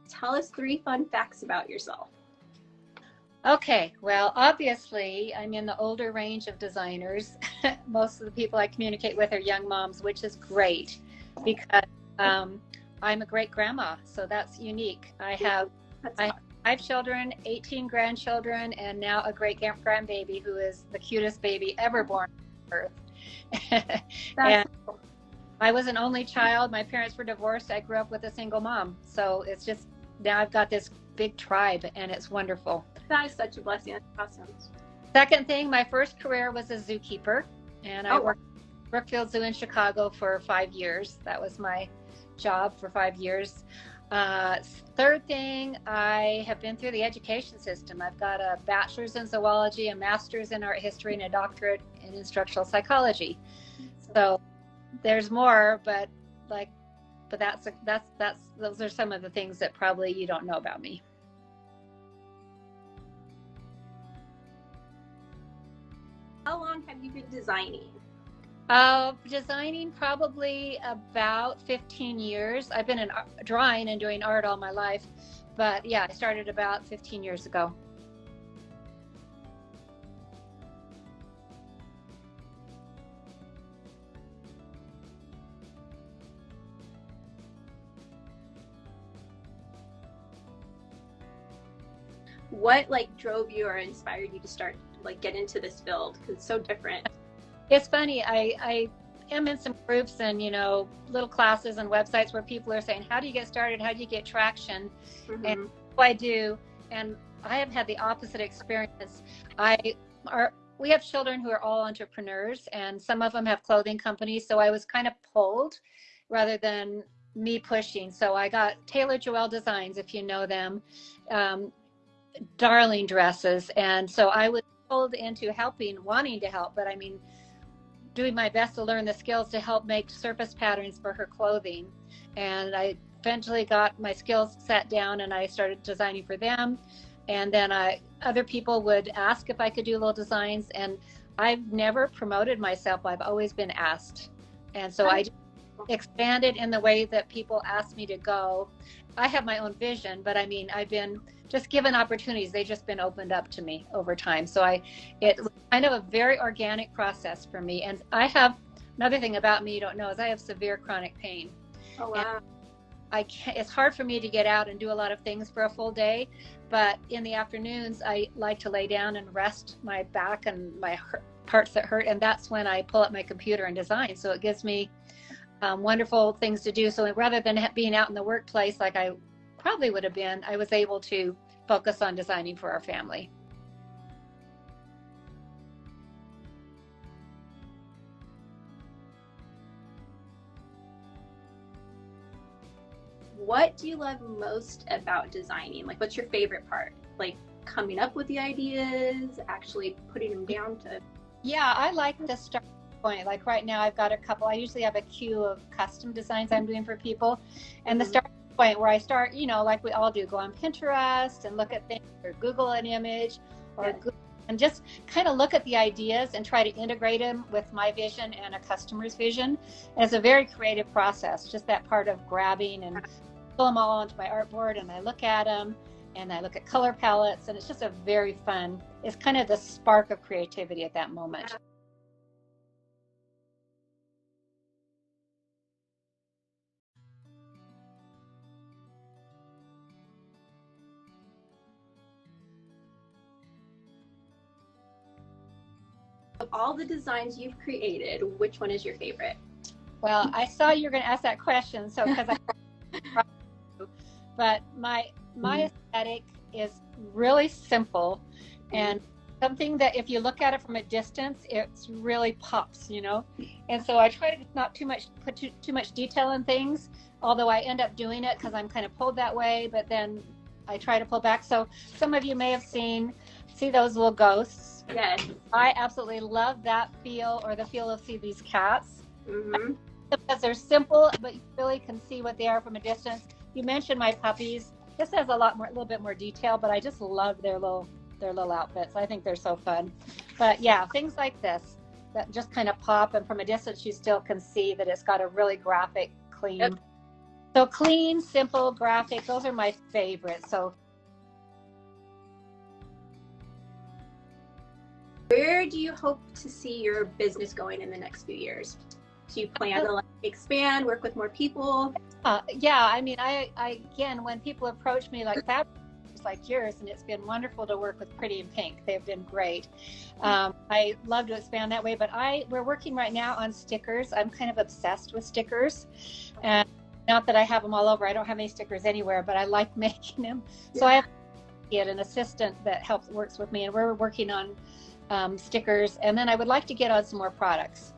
tell us 3 fun facts about yourself. Okay, well, obviously, I'm in the older range of designers. Most of the people I communicate with are young moms, which is great because I'm a great grandma, so that's unique. I have 5 children, 18 grandchildren, and now a great grandbaby who is the cutest baby ever born on earth. And I was an only child. My parents were divorced. I grew up with a single mom. So it's just, now I've got this big tribe, and it's wonderful. That is such a blessing. That's awesome. Second thing, my first career was a zookeeper, and I worked at Brookfield Zoo in Chicago for 5 years. That was my job for 5 years. Third thing, I have been through the education system. I've got a bachelor's in zoology, a master's in art history, and a doctorate in instructional psychology. So there's more, but those are some of the things that probably you don't know about me. How long have you been designing? Designing probably about 15 years. I've been drawing and doing art all my life, but yeah, I started about 15 years ago. What drove you or inspired you to start get into this field, because it's so different? It's funny, I am in some groups and little classes and websites where people are saying, how do you get started, how do you get traction? And I do, and I have had the opposite experience. We have children who are all entrepreneurs, and some of them have clothing companies, so I was kind of pulled rather than me pushing. So I got Taylor Joelle Designs, if you know them, darling dresses, and so I was pulled into wanting to help, but I mean, doing my best to learn the skills to help make surface patterns for her clothing. And I eventually got my skills set down, and I started designing for them. And then other people would ask if I could do little designs, and I've never promoted myself. I've always been asked. And so I expanded in the way that people asked me to go. I have my own vision, but I mean, I've been just given opportunities. They've just been opened up to me over time. So it was kind of a very organic process for me. And I have another thing about me you don't know is I have severe chronic pain. Oh, wow. It's hard for me to get out and do a lot of things for a full day, but in the afternoons, I like to lay down and rest my back and my parts that hurt. And that's when I pull up my computer and design. So it gives me wonderful things to do. So rather than being out in the workplace like I probably would have been, I was able to focus on designing for our family. What do you love most about designing? What's your favorite part? Coming up with the ideas, actually putting them down to... Yeah, I like the start point. Like right now I've got a couple, I usually have a queue of custom designs I'm doing for people, and the start point where I start, like we all do, go on Pinterest and look at things, or Google an image, or Google, and just kind of look at the ideas and try to integrate them with my vision and a customer's vision. And it's a very creative process, just that part of grabbing and pull them all onto my artboard, and I look at them and I look at color palettes, and it's just a very fun, it's kind of the spark of creativity at that moment. Of all the designs you've created, which one is your favorite? Well, I saw you were going to ask that question, so but my aesthetic is really simple, and something that if you look at it from a distance, it's really pops, And so I try to not put too much detail in things, although I end up doing it because I'm kind of pulled that way, but then I try to pull back. So some of you may have see those little ghosts. Yes. I absolutely love that feel, or the feel of these cats. Because they're simple, but you really can see what they are from a distance. You mentioned my puppies. This has a little bit more detail, but I just love their little outfits. I think they're so fun. But yeah, things like this that just kind of pop, and from a distance you still can see that it's got a really graphic, clean. So clean, simple, graphic, those are my favorites. So where do you hope to see your business going in the next few years? Do you plan to like expand, work with more people? Yeah, I mean, I again, when people approach me like fabric like yours, and it's been wonderful to work with Pretty in Pink. They've been great. I love to expand that way, but we're working right now on stickers. I'm kind of obsessed with stickers, and not that I have them all over. I don't have any stickers anywhere, but I like making them. So I have to get an assistant that works with me, and we're working on stickers, and then I would like to get on some more products.